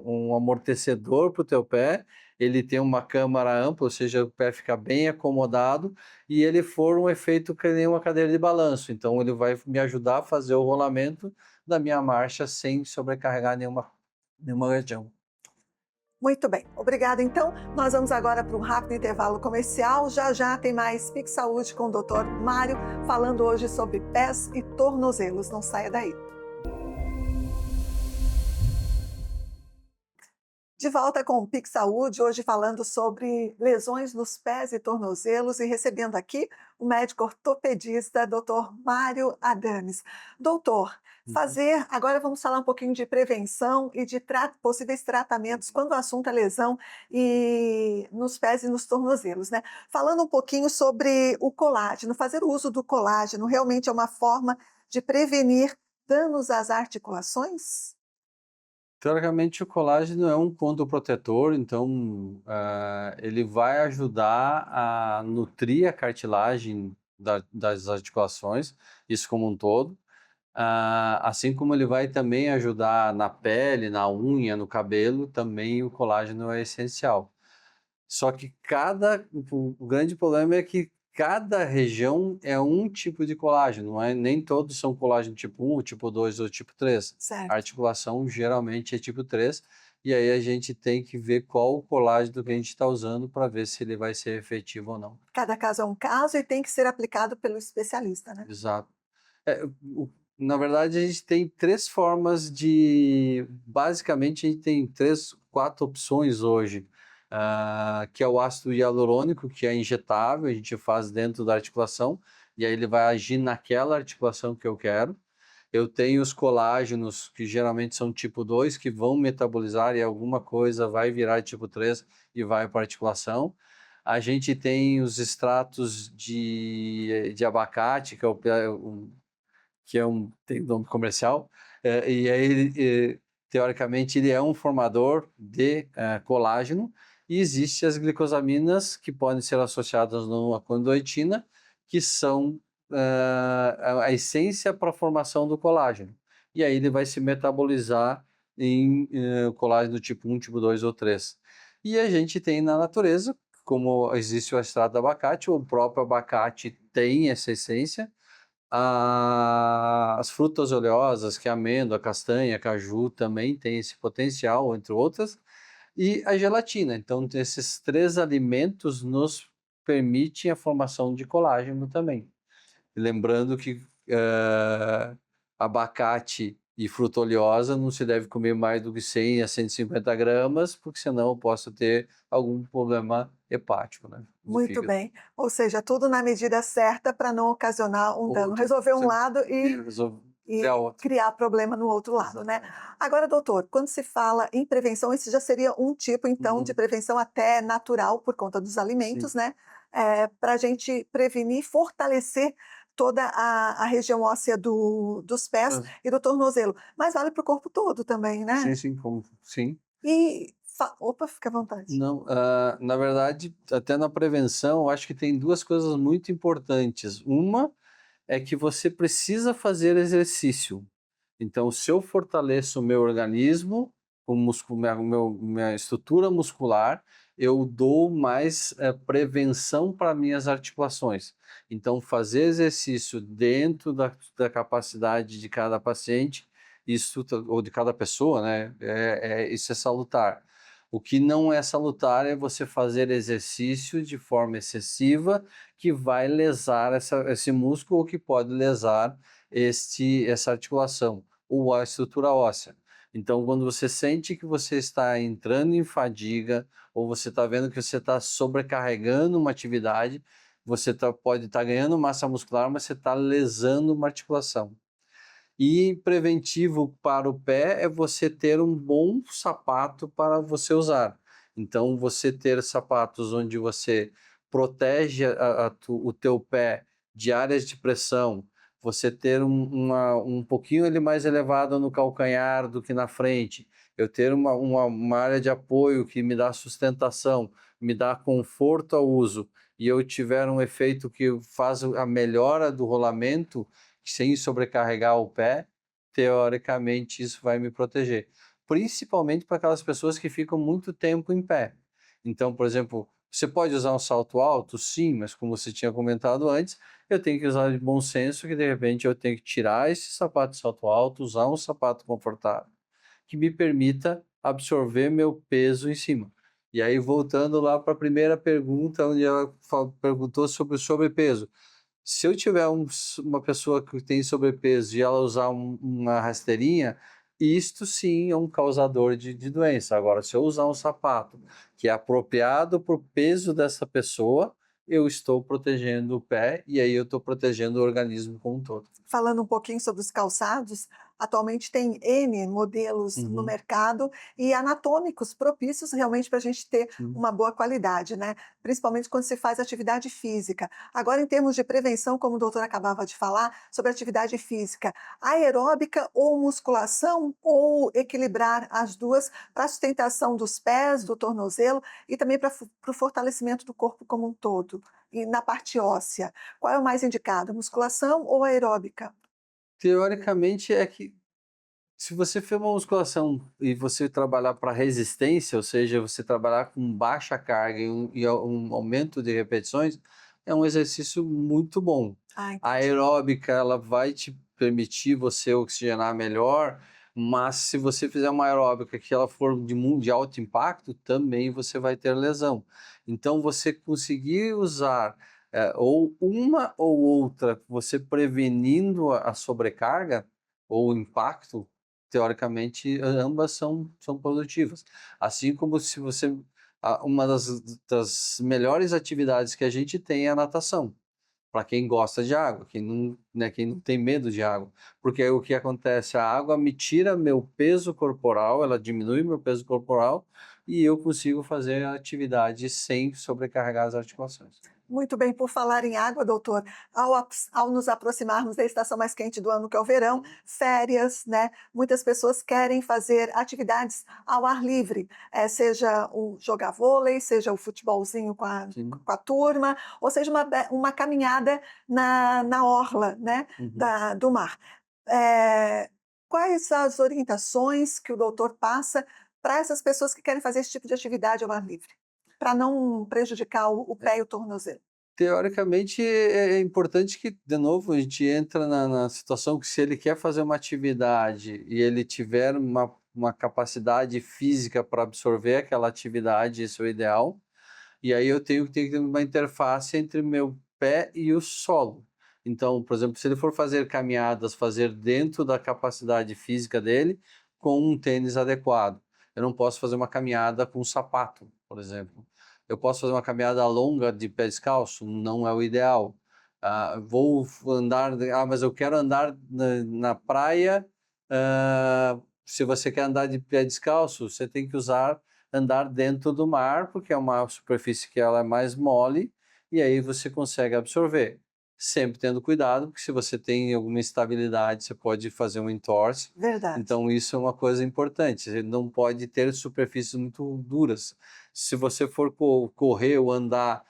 um amortecedor para o teu pé, ele tem uma câmara ampla, ou seja, o pé fica bem acomodado, e ele for um efeito que nem uma cadeira de balanço. Então, ele vai me ajudar a fazer o rolamento da minha marcha sem sobrecarregar nenhuma região. Muito bem, obrigada. Então, nós vamos agora para um rápido intervalo comercial. Já já tem mais Pic Saúde com o Dr. Mário, falando hoje sobre pés e tornozelos. Não saia daí. De volta com o Pic Saúde, hoje falando sobre lesões nos pés e tornozelos e recebendo aqui o médico ortopedista, Dr. Mário Adames. Doutor, Uhum. agora vamos falar um pouquinho de prevenção e de possíveis tratamentos quando o assunto é lesão nos pés e nos tornozelos, né? Falando um pouquinho sobre o colágeno, fazer o uso do colágeno realmente é uma forma de prevenir danos às articulações? Teoricamente, o colágeno é um condroprotetor, então ele vai ajudar a nutrir a cartilagem das articulações, isso como um todo. Assim como ele vai também ajudar na pele, na unha, no cabelo, também o colágeno é essencial. Só que o grande problema é que cada região é um tipo de colágeno, não é? Nem todos são colágeno tipo 1, tipo 2 ou tipo 3. A Certo. articulação geralmente é tipo 3, e aí a gente tem que ver qual o colágeno que a gente está usando para ver se ele vai ser efetivo ou não. Cada caso é um caso e tem que ser aplicado pelo especialista, né? Exato. É, na verdade, a gente tem três formas de. Basicamente, a gente tem três, quatro opções hoje, que é o ácido hialurônico, que é injetável, a gente faz dentro da articulação, e aí ele vai agir naquela articulação que eu quero. Eu tenho os colágenos, que geralmente são tipo 2 que vão metabolizar e alguma coisa vai virar tipo 3 e vai para a articulação. A gente tem os extratos de abacate, tem nome comercial, e aí teoricamente ele é um formador de colágeno, e existem as glicosaminas que podem ser associadas numa condoitina, que são a essência para a formação do colágeno. E aí ele vai se metabolizar em colágeno tipo 1, tipo 2 ou 3. E a gente tem na natureza como existe o extrato do abacate, o próprio abacate tem essa essência. As frutas oleosas, que é a amêndoa, a castanha, caju, também tem esse potencial, entre outras. E a gelatina. Então, esses três alimentos nos permitem a formação de colágeno também. Lembrando que abacate e fruta oleosa não se deve comer mais do que 100 a 150 gramas, porque senão eu posso ter algum problema hepático, né, do Muito fígado. bem. Ou seja, tudo na medida certa para não ocasionar um dano. Outro, Resolver um lado e e resolve e criar outro. criar problema no outro lado, né. Exatamente. Agora, doutor, quando se fala em prevenção, esse já seria um tipo, então, de Uhum. prevenção até natural, por conta dos Sim. alimentos, né, pra gente prevenir, fortalecer toda a região óssea dos pés Ah, e do tornozelo. Mas vale para o corpo todo também, né. sim, sim, como sim. E opa, fica à vontade. Não, na verdade, até na prevenção, eu acho que tem duas coisas muito importantes. Uma é que você precisa fazer exercício. Então, se eu fortaleço o meu organismo, minha estrutura muscular, eu dou mais prevenção para minhas articulações. Então, fazer exercício dentro da capacidade de cada paciente, ou de cada pessoa, né? Isso é salutar. O que não é salutar é você fazer exercício de forma excessiva que vai lesar esse músculo ou que pode lesar essa articulação ou a estrutura óssea. Então, quando você sente que você está entrando em fadiga ou você está vendo que você está sobrecarregando uma atividade, você pode estar ganhando massa muscular, mas você está lesando uma articulação. E preventivo para o pé é você ter um bom sapato para você usar. Então, você ter sapatos onde você protege o teu pé de áreas de pressão, você ter um pouquinho ele mais elevado no calcanhar do que na frente, eu ter uma área de apoio que me dá sustentação, me dá conforto ao uso, e eu tiver um efeito que faz a melhora do rolamento, sem sobrecarregar o pé, teoricamente isso vai me proteger. Principalmente para aquelas pessoas que ficam muito tempo em pé. Então, por exemplo, você pode usar um salto alto? Sim, mas como você tinha comentado antes, eu tenho que usar de bom senso que de repente eu tenho que tirar esse sapato de salto alto, usar um sapato confortável que me permita absorver meu peso em cima. E aí, voltando lá para a primeira pergunta, onde ela perguntou sobre o sobrepeso. Se eu tiver uma pessoa que tem sobrepeso e ela usar uma rasteirinha, isto sim é um causador de doença. Agora, se eu usar um sapato que é apropriado para o peso dessa pessoa, eu estou protegendo o pé e aí eu estou protegendo o organismo como um todo. Falando um pouquinho sobre os calçados, atualmente tem N modelos no Uhum, mercado e anatômicos propícios realmente para a gente ter sim. uma boa qualidade, né? Principalmente quando se faz atividade física. Agora, em termos de prevenção, como o doutor acabava de falar, sobre atividade física, aeróbica ou musculação, ou equilibrar as duas para a sustentação dos pés, do tornozelo e também para o fortalecimento do corpo como um todo, e na parte óssea. Qual é o mais indicado, musculação ou aeróbica? Teoricamente é que se você for uma musculação e você trabalhar para resistência, ou seja, você trabalhar com baixa carga e um aumento de repetições, é um exercício muito bom. Ah, A entendi. aeróbica, ela vai te permitir você oxigenar melhor, mas se você fizer uma aeróbica que ela for de alto impacto, também você vai ter lesão. Então, você conseguir usar ou uma ou outra, você prevenindo a sobrecarga ou o impacto, teoricamente, ambas são produtivas. Assim como se você uma das melhores atividades que a gente tem é a natação, para quem gosta de água, quem não, né, quem não tem medo de água. Porque aí o que acontece? A água me tira meu peso corporal, ela diminui meu peso corporal e eu consigo fazer a atividade sem sobrecarregar as articulações. Muito bem, por falar em água, doutor, ao nos aproximarmos da estação mais quente do ano, que é o verão, férias, né? Muitas pessoas querem fazer atividades ao ar livre, seja o jogar vôlei, seja o futebolzinho Sim. com a turma, ou seja uma caminhada na orla, né, Uhum. do mar. Eh, Quais as orientações que o doutor passa para essas pessoas que querem fazer esse tipo de atividade ao ar livre? para não prejudicar o pé e o tornozelo? Teoricamente, é importante que, de novo, a gente entra na situação que se ele quer fazer uma atividade e ele tiver uma capacidade física para absorver aquela atividade, isso é o ideal. E aí eu tenho que ter uma interface entre meu pé e o solo. Então, por exemplo, se ele for fazer caminhadas, fazer dentro da capacidade física dele, com um tênis adequado. Eu não posso fazer uma caminhada com um sapato, por exemplo. Eu posso fazer uma caminhada longa de pé descalço? Não é o ideal. Vou andar, mas eu quero andar na praia. Se você quer andar de pé descalço, você tem que andar dentro do mar, porque é uma superfície que ela é mais mole, e aí você consegue absorver. Sempre tendo cuidado, porque se você tem alguma instabilidade, você pode fazer um entorse. Verdade. Então, isso é uma coisa importante. Você não pode ter superfícies muito duras. Se você for correr ou andar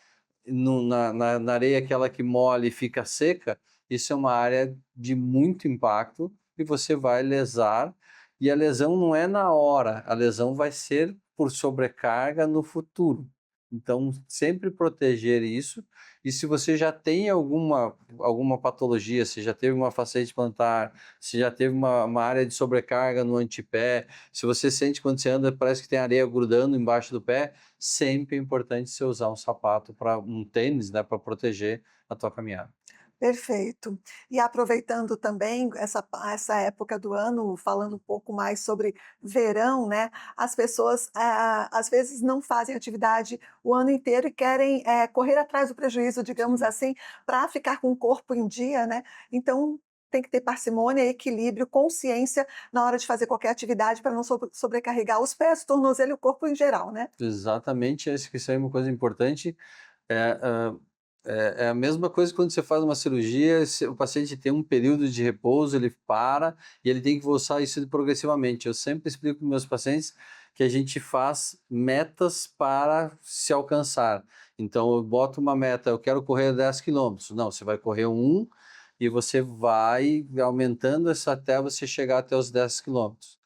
na areia, aquela que molha e fica seca, isso é uma área de muito impacto e você vai lesar. E a lesão não é na hora, a lesão vai ser por sobrecarga no futuro. Então, sempre proteger isso. E se você já tem alguma patologia, se já teve uma fasciite plantar, se já teve uma área de sobrecarga no antepé, se você sente quando você anda, parece que tem areia grudando embaixo do pé, sempre é importante você usar um sapato, para um tênis, né, para proteger a tua caminhada. Perfeito. E aproveitando também essa época do ano, falando um pouco mais sobre verão, né, as pessoas, às vezes não fazem atividade o ano inteiro e querem, correr atrás do prejuízo, digamos Sim. assim, para ficar com o corpo em dia, né. Então, tem que ter parcimônia, equilíbrio, consciência na hora de fazer qualquer atividade para não sobrecarregar os pés, o tornozelo e o corpo em geral, né. Exatamente, isso aí é uma coisa importante. É, é a mesma coisa quando você faz uma cirurgia, o paciente tem um período de repouso, ele para e ele tem que voltar isso progressivamente. Eu sempre explico para meus pacientes que a gente faz metas para se alcançar. Então, eu boto uma meta, eu quero correr 10 quilômetros. Não, você vai correr um e você vai aumentando isso até você chegar até os 10 quilômetros,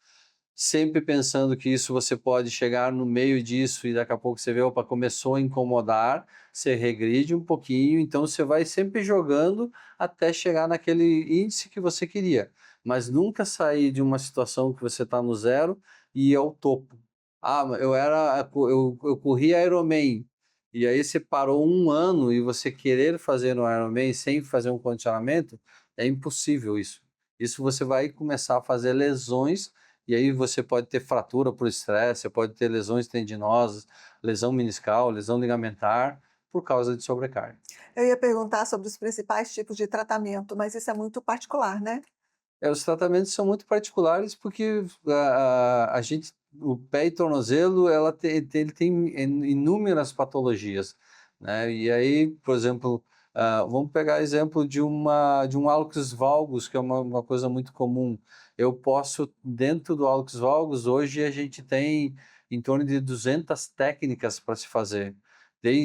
sempre pensando que isso você pode chegar no meio disso e daqui a pouco você vê, opa, começou a incomodar, você regride um pouquinho, então você vai sempre jogando até chegar naquele índice que você queria, mas nunca sair de uma situação que você está no zero e ir ao topo. Eu corri Ironman, e aí você parou um ano e você querer fazer no Ironman sem fazer um condicionamento, é impossível isso. Isso você vai começar a fazer lesões e aí você pode ter fratura por estresse, você pode ter lesões tendinosas, lesão meniscal, lesão ligamentar, por causa de sobrecarga. Eu ia perguntar sobre os principais tipos de tratamento, mas isso é muito particular, né? Os tratamentos são muito particulares porque a gente, o pé e tornozelo, ele tem inúmeras patologias, né? E aí, por exemplo, vamos pegar exemplo de um hálux valgus, que é uma coisa muito comum. Eu posso, dentro do hálux valgus, hoje a gente tem em torno de 200 técnicas para se fazer.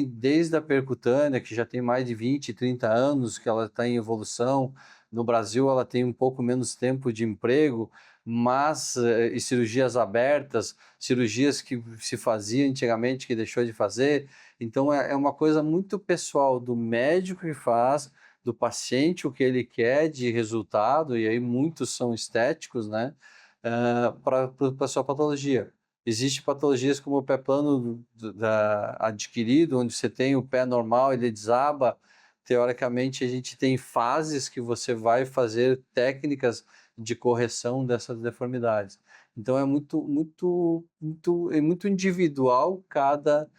Desde a percutânea, que já tem mais de 20, 30 anos, que ela está em evolução. No Brasil, ela tem um pouco menos tempo de emprego, mas e cirurgias abertas, cirurgias que se fazia antigamente, que deixou de fazer. Então, é uma coisa muito pessoal do médico que faz, do paciente, o que ele quer de resultado, e aí muitos são estéticos, né? Para a sua patologia. Existem patologias como o pé plano adquirido, onde você tem o pé normal, ele desaba. Teoricamente, a gente tem fases que você vai fazer técnicas de correção dessas deformidades. Então, é muito individual cada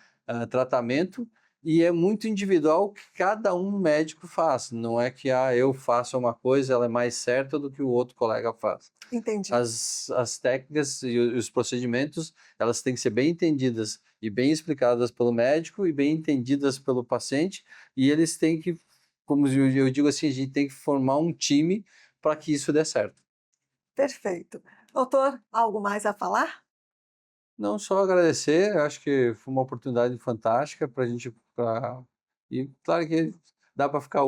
tratamento e é muito individual o que cada um médico faz. Não é que eu faço uma coisa, ela é mais certa do que o outro colega faz. Entendi. As técnicas e os procedimentos, elas têm que ser bem entendidas e bem explicadas pelo médico e bem entendidas pelo paciente, e eles têm que, como eu digo assim, a gente tem que formar um time para que isso dê certo. Perfeito. Doutor, algo mais a falar? Não só agradecer, eu acho que foi uma oportunidade fantástica para a gente, e claro que dá para ficar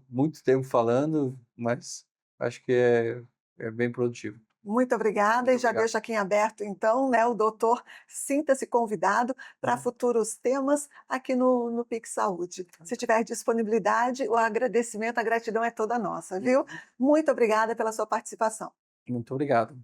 muito tempo falando, mas acho que é bem produtivo. Muito obrigada e Muito já obrigado. deixo aqui em aberto, então, né, o doutor sinta-se convidado para futuros temas aqui no Pix Saúde. Se tiver disponibilidade, o agradecimento, a gratidão é toda nossa, viu? Muito obrigada pela sua participação. Muito obrigado.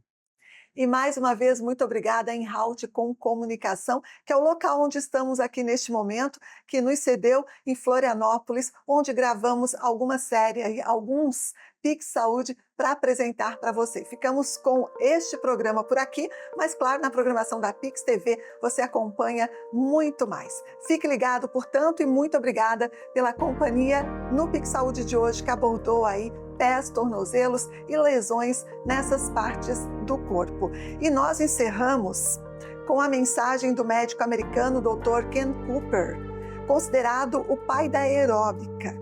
E mais uma vez, muito obrigada em Halt com Comunicação, que é o local onde estamos aqui neste momento, que nos cedeu em Florianópolis, onde gravamos alguma série, aí, alguns Pix Saúde para apresentar para você. Ficamos com este programa por aqui, mas claro, na programação da Pix TV você acompanha muito mais. Fique ligado, portanto, e muito obrigada pela companhia no Pix Saúde de hoje, que abordou aí pés, tornozelos e lesões nessas partes do corpo. E nós encerramos com a mensagem do médico americano Dr. Ken Cooper, considerado o pai da aeróbica.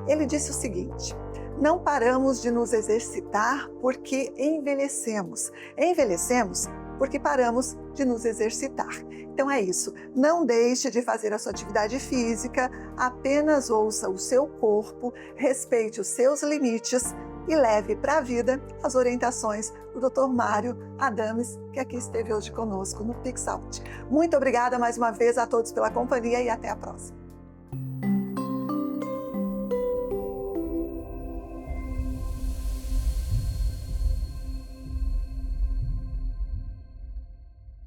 Ele disse o seguinte: não paramos de nos exercitar porque envelhecemos. Envelhecemos porque paramos de nos exercitar. Então é isso, não deixe de fazer a sua atividade física, apenas ouça o seu corpo, respeite os seus limites e leve para a vida as orientações do Dr. Mário Adames, que aqui esteve hoje conosco no Pix Saúde. Muito obrigada mais uma vez a todos pela companhia e até a próxima.